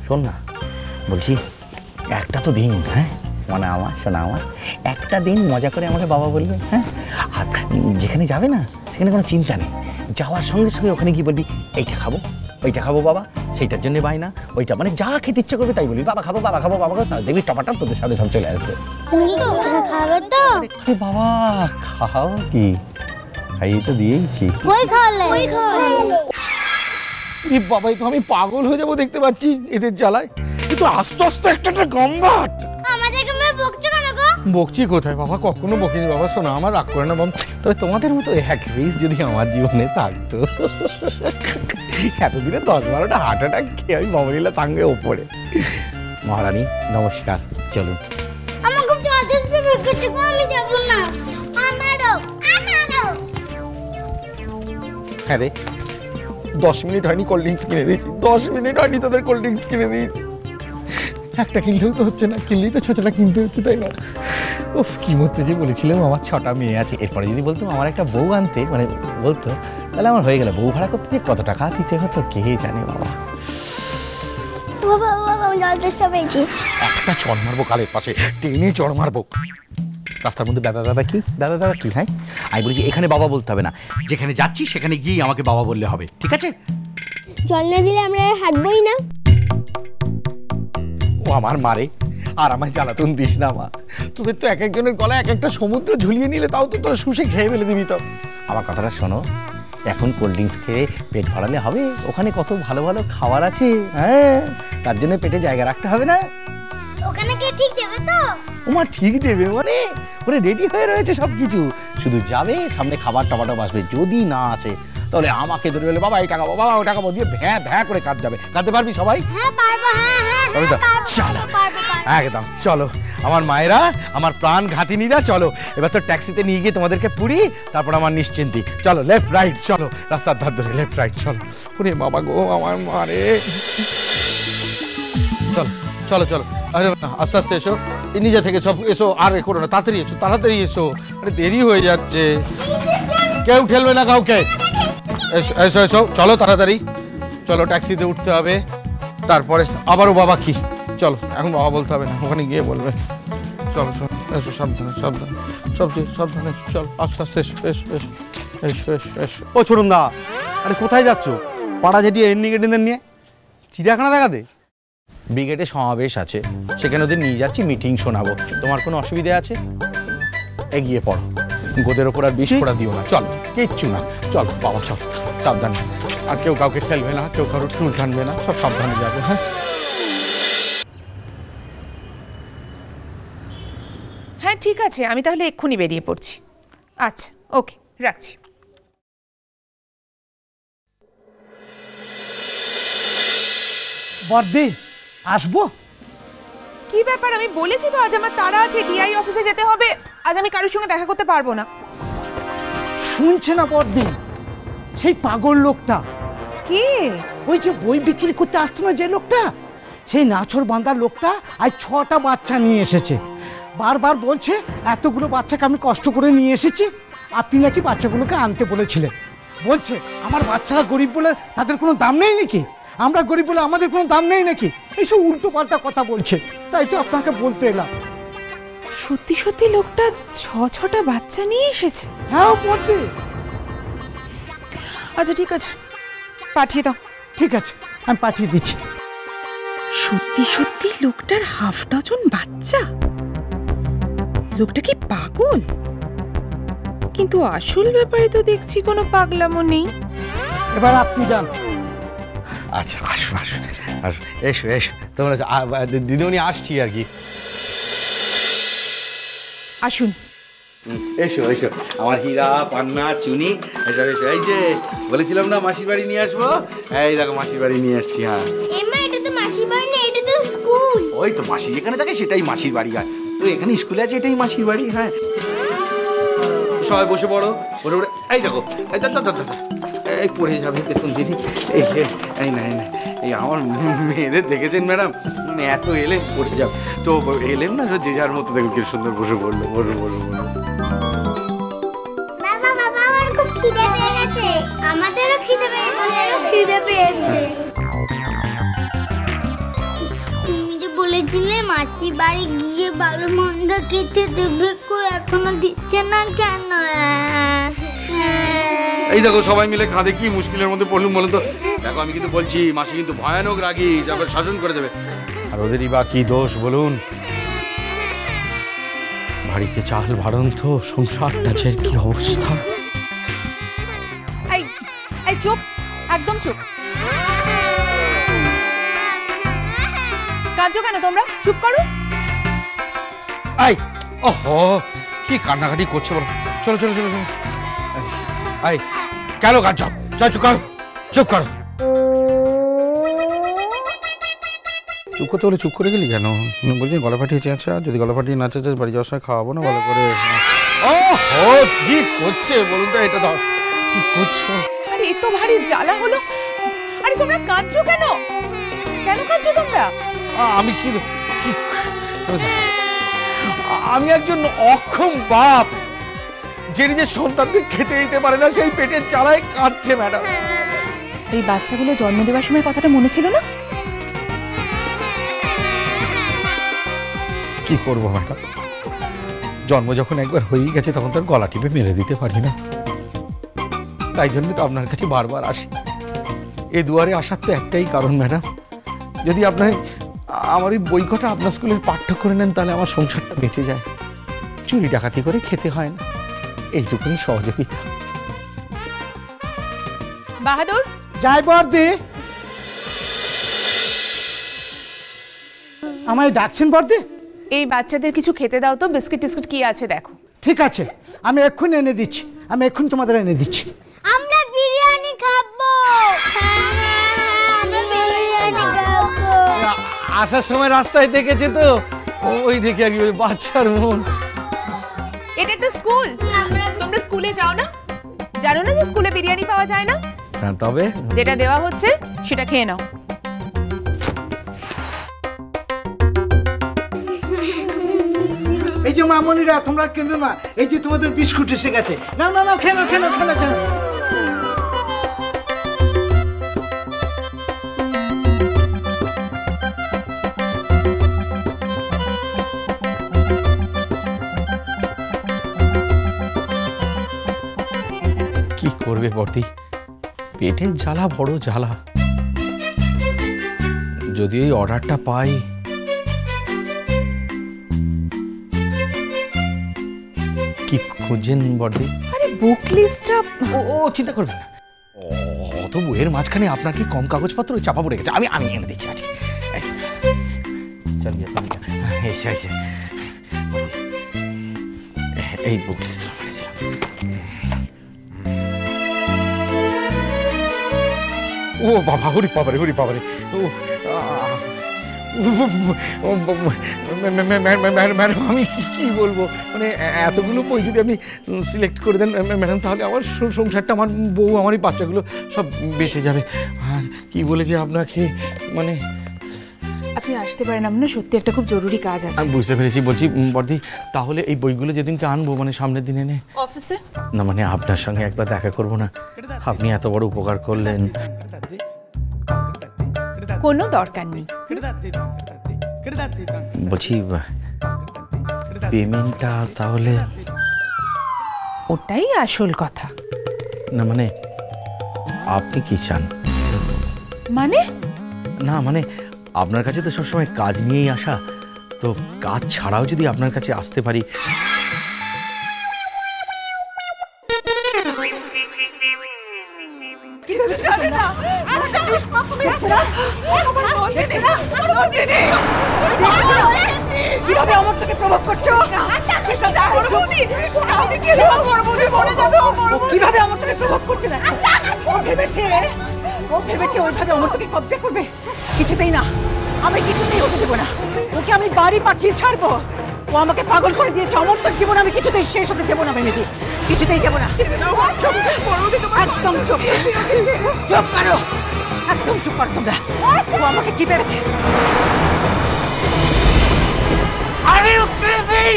শোন না, বলছি একটা তো দিন, হ্যাঁ মানে আমার শোনা, আমার একটা দিন মজা করে আমাকে বাবা বলবে, হ্যাঁ। আর যেখানে যাবে না সেখানে কোনো চিন্তা নেই, যাওয়ার সঙ্গে সঙ্গে ওখানে গিয়ে বলবি এইটা খাবো, ওইটা খাবো বাবা, সেইটার জন্য বাই না ওইটা, মানে যা খেতে ইচ্ছে করবে তাই বলবি, বাবা খাবো, বাবা খাবো, বাবা খাবো, দেখবি টপাটপ তোদের সামনে সব চলে আসবে। তুমি কি খাবে তো? আরে বাবা খাও, কি খাইয়ে তো দিয়েইছি। কই খাওয়ালে? কই খাওয়ালে? এই বাবাই তো আমি পাগল হয়ে যাবো দেখতে পাচ্ছি এদের জ্বালায়। কিন্তু আস্তে আস্তে একটা গম্বাট। আমাদেরকে মেয়ে বকছো কেন গো? বকছি কোথায় বাবা, কখনো বকিনি বাবা, শোনা আমার রাগ করে না বাবা। তবে তোমাদের মতো এক পিস যদি আমার জীবনে থাকতো, এতদিনে 10-12টা হার্ট অ্যাটাক খেয়ে আমি বাবুলীলা সঙ্গে ওপরে। মহারানী নমস্কার, চলুন। আমার খুব জলদি বকছো গো, আমি যাব না। আমারও। হ্যাঁ রে, 10 মিনিট হয়নি কোল্ড ড্রিঙ্কস কিনে দিয়েছি, 10 মিনিট হয়নি তোদের কোল্ড ড্রিঙ্কস কিনে দিয়েছি। একটা কিনলেও তো হচ্ছে না, কিনলেই তো 6টা কিনতে হচ্ছে, তাই না? উফ, কি মধ্যে যে বলেছিলাম আমার 6টা মেয়ে আছে, এরপরে যদি বলতাম আমার একটা বউ আনতে, মানে বলতো, তাহলে আমার হয়ে গেল। বউ ভাড়া করতে যে কত টাকা দিতে হতো কে জানে বাবা। বাবা বাবা আমি জলদি সব পেয়েছি। একটা চড় মারবো কালের পাশে, টেনে চড় মারবো। রাস্তার মধ্যে বাবা বাবা কি, বাবা বাবা কি, হ্যাঁ আমি বলছি এখানে বাবা বলতে হবে না, যেখানে যাচ্ছি সেখানে গিয়ে আমাকে বাবা বললে হবে, ঠিক আছে? জল না দিলে আমরা আর হাঁটবই না। ও আমার মারে, আর আমায় জ্বালাতন দিস না মা। তোদের তো এক একজনের গলায় এক একটা সমুদ্র ঝুলিয়ে নিলে তাও তো তোরা শুষে খেয়ে ফেলে দিবি। তো আমার কথাটা শোনো, এখন কোল্ড ড্রিঙ্কস খেয়ে পেট ভরালে হবে? ওখানে কত ভালো ভালো খাবার আছে, হ্যাঁ তার জন্য পেটে জায়গা রাখতে হবে না। ওখানে কে ঠিক দেবে তো? ওমা ঠিক দেবে মানে, ওরে রেডি হয়ে রয়েছে সব কিছু, শুধু যাবে সামনে খাবার টাবারটাও আসবে। যদি না আসে তাহলে আমাকে ধরে বলে বাবা এই টাকা বাবা ওই টাকা দিয়ে ভ্যাঁ ভ্যাঁ করে কাঁদ যাবে। কাঁদতে পারবি সবাই? হ্যাঁ পারবো, হ্যাঁ চলো একদম চলো আমার মায়েরা, আমার প্রাণ ঘাতিনীরা, চলো এবার তো ট্যাক্সিতে নিয়ে গিয়ে তোমাদেরকে পুরি, তারপর আমার নিশ্চিন্তি। চলো লেফট রাইট, চলো রাস্তার ধার ধরে লেফট রাইট, চলো। ওরে বাবা গো আমার মারে, চলো চলো চলো। আরে আস্তে আস্তে এসো, নিজে থেকে সব এসো, আর এ করো না, তাড়াতাড়ি এসো তাড়াতাড়ি এসো, আরে দেরি হয়ে যাচ্ছে। কেউ ঠেলবে না কাউকে, এসো এসো এসো, চলো তাড়াতাড়ি চলো, ট্যাক্সিতে উঠতে হবে। তারপরে আবারও বাবা কি, চলো এখন বাবা বলতে হবে না, ওখানে গিয়ে বলবে। চলো চলো এসো, সাবধানে সাবধানে, সব সাবধানে, চলো আস্তে আস্তে এসো এসো এসো এসো এসো এসো। ও ছোটনদা, আরে কোথায় যাচ্ছ? পাড়া যেটি এন্ডিকেটেনদের নিয়ে চিড়িয়াখানা দেখাতে? ব্রিগেডে সমাবেশ আছে, সেখানে ওদের নিয়ে যাচ্ছি, মিটিং শোনাবো। তোমার কোনো অসুবিধা আছে? এগিয়ে পড়ো, গোদের ওপর আর বিষ ফোড়া দিও না, চলো কিচ্ছু না, চলো বাবা চলো সাবধানে। আর কেউ কাউকে ঠেলবে না, কেউ কারোর চুল টানবে না, সব সাবধানে যাবে। হ্যাঁ হ্যাঁ ঠিক আছে, আমি তাহলে এক্ষুনি বেরিয়ে পড়ছি। আচ্ছা ওকে, রাখছি। বর্দি আসবো? কি ব্যাপার? আমি বলেছি তো আজ আমার তাড়া আছে, ডিআই অফিসে যেতে হবে, আজ আমি কারোর সঙ্গে দেখা করতে পারবো না। শুনছে না বর্দি, সেই পাগল লোকটা। কে? ওই যে বই বিক্রি করতে আসতো না যে লোকটা, সেই নাছর বাঁধার লোকটা আজ 6টা বাচ্চা নিয়ে এসেছে। বারবার বলছে এতগুলো বাচ্চাকে আমি কষ্ট করে নিয়ে এসেছি, আপনি নাকি বাচ্চাগুলোকে আনতে বলেছিলেন। বলছে আমার বাচ্চারা গরিব বলে তাদের কোনো দাম নেই নাকি, আমরা গরিব বলে আমাদের কোনো দাম নেই নাকি, এইসব উল্টো পাল্টা কথা বলছে। তাই তো আপনাকে বলতে এলাম। সত্যি সত্যি লোকটা 6টা বাচ্চা নিয়ে এসেছে? হ্যাঁ বলতে। আচ্ছা ঠিক আছে, পাঠিয়ে দাও। ঠিক আছে আমি পাঠিয়ে দিচ্ছি। সত্যি সত্যি লোকটার 1/2 ডজন বাচ্চা? লোকটা কি পাগল? কিন্তু আসল ব্যাপারে তো দেখছি কোনো পাগলামো নেই। এবার আপনি যান। আচ্ছা আসো আসো আসো, এসো এসো তোমরা, দিদিমণি আসছি আর কি। আসুন। এসো এসো আমার হীরা পান্না চুনি, এসব এসো। এই যে বলেছিলাম না মাসির বাড়ি নিয়ে আসবো, এই দেখো মাসির বাড়ি নিয়ে আসছি। হ্যাঁ এমা এটা তো মাসির বাড়ি না, এটা তো স্কুল। ওই তো মাসি যেখানে থাকে সেটাই মাসির বাড়ি হয়, তো এখানে স্কুলে আছে এটাই মাসির বাড়ি। হ্যাঁ সবাই বসে পড়ো, বসে পড়ে এই দেখো, এই পড়ে যাবে দেখুন দিদি, এই না এই আমার মেয়েদের দেখেছেন ম্যাডাম, এত এলেম পড়ে যাবে, তো এলেম না যে যার মতো দেখুন কি সুন্দর বসে পড়লো, বসে পড়লো। বাবা বাবা আমার খুব খিদে পেয়ে গেছে। আমাদেরও খিদে পেয়েছে। বলেছিলে মাসির বাড়ি গিয়ে ভালো মন্দ খেতে দেবে, এখনো দিচ্ছে না কেন? এই দেখো সবাই মিলে কাঁধে কি মুশকিলের মধ্যে পড়লুম বলুন তো। দেখো আমি কিন্তু বলছি মাসি কিন্তু ভয়ানক রাগী, তারপর শাসন করে দেবে। আর ওদেরই বা কি দোষ বলুন? বাড়িতে চাল ভাড়ন্ত, সংসারটা যে কি অবস্থা। এই এই চুপ, একদম চুপ। কাঁদছো কেন তোমরা? চুপ করো। আই ওহো কি কান্নাকাটি করছে বলো। চলো চলো চলো চলো। I can কাঁদছ? চল চুপ করো, চুপ করো। চুপ করতে বলে চুপ করে গেলি কেন? বলছি গলা ফাটিয়ে চেঁচা, যদি গলা ফাটিয়ে না চেঁচাস বাড়ি যাওয়ার সময় খাওয়াবো না ভালো করে। ও হো কি করছে বলুন তো এটা? দাও কি করছো? আরে এ তো ভারী জ্বালা হলো। আরে তোমরা কাঁদছো কেন? কেন কাঁদছো তোমরা? আমি কি আমি একজন অক্ষম বাপ, যে নিজের সন্তানদের খেতে দিতে পারে না, সেই পেটের জ্বালায় কাঁদছে ম্যাডাম। এই বাচ্চাগুলো জন্ম দেওয়ার সময় কথাটা মনে ছিল না? কি করবো ম্যাডাম, জন্ম যখন একবার হয়েই গেছে তখন তার গলা টিপে মেরে দিতে পারি না। তাই জন্য তো আপনার কাছে বারবার আসি। এ দুয়ারে আসার তো একটাই কারণ ম্যাডাম, যদি আপনার আমার এই বই কটা আপনার স্কুলের পাঠ্য করে নেন তাহলে আমার সংসারটা বেঁচে যায়, চুরি ডাকাতি করে খেতে হয় না। এইটুকুনি সহযোগিতা। বাহাদুর যাই বর্দি। আমায় ডাকছেন বর্দি? এই বাচ্চাদের কিছু খেতে দাও তো, বিস্কিট টিস্কিট কি আছে দেখো। ঠিক আছে, আমি এক্ষুনি এনে দিচ্ছি, আমি এক্ষুনি তোমাদের এনে দিচ্ছি। আমরা বিরিয়ানি খাবো। আমরা বিরিয়ানি খাবো। আসার সময় রাস্তায় দেখেছে তো, ওই দেখে আর কি বাচ্চার মন। এটা একটা স্কুল, তোমরা স্কুলে যাও না? জানো না যে স্কুলে বিরিয়ানি পাওয়া যায় না? তবে যেটা দেওয়া হচ্ছে সেটা খেয়ে নাও। এই যে মামনিরা, তোমরা কেঁদো না, এই যে তোমাদের বিস্কুট এসে গেছে। না না না, খেলো খেলো খেলো খেলো। কি করবে বর্দি, পেটের জ্বালা বড় জ্বালা। যদি এই অর্ডারটা পাই, কি খুঁজছেন বর্দি? আরে বুক লিস্টটা। ও চিন্তা করবেন না, অত বইয়ের মাঝখানে আপনার কি কম কাগজপত্র চাপা পড়ে গেছে? আমি এনে দিচ্ছি আজকে। এই বুক লিস্ট পাঠিয়েছিলাম। ও বাবা, হরি বাবারে হরি বাবারে। ম্যাডাম আমি কি বলবো, মানে এতগুলো বই যদি আপনি সিলেক্ট করে দেন ম্যাডাম, তাহলে আমার সংসারটা, আমার বউ, আমার এই বাচ্চাগুলো সব বেঁচে যাবে। আর কি বলে যে আপনাকে, মানে আপনি আসতে পারেন? আমার না সত্যি একটা খুব জরুরি কাজ আছে। আমি বুঝতে পেরেছি। বলছি বর্দি, তাহলে এই বইগুলো যেদিনকে আনবো, মানে সামনের দিনে এনে অফিসে না, মানে আপনার সঙ্গে একবার দেখা করবো না? আপনি এত বড় উপকার করলেন। কোনো দরকার নেই। বলছি পেমেন্টটা তাহলে? ওটাই আসল কথা। না মানে আপনি কি চান? মানে না মানে আপনার কাছে তো সবসময় কাজ নিয়েই আসা, তো কাজ ছাড়াও যদি আপনার কাছে আসতে পারি। কিভাবে আমার তোকে প্রভোগ করছো? কিভাবে আমার তোকে প্রভোগ করছে না? ও ভেবেছে ওইভাবে আমার তোকে কবজা করবে। কিছুতেই না, আমি কিছুতেই হতে দেবো না। ওকে আমি বাড়ি পাঠিয়ে ছাড়বো। ও আমাকে পাগল করে দিয়েছে। অমর্তক জীবন আমি কিছুতেই শেষ হতে দেবো না মেহেদি, কিছুতেই দেবো না। একদম চুপ, চুপ করো, একদম চুপ করো তোমরা। ও আমাকে কি ভেবেছে? Are you crazy?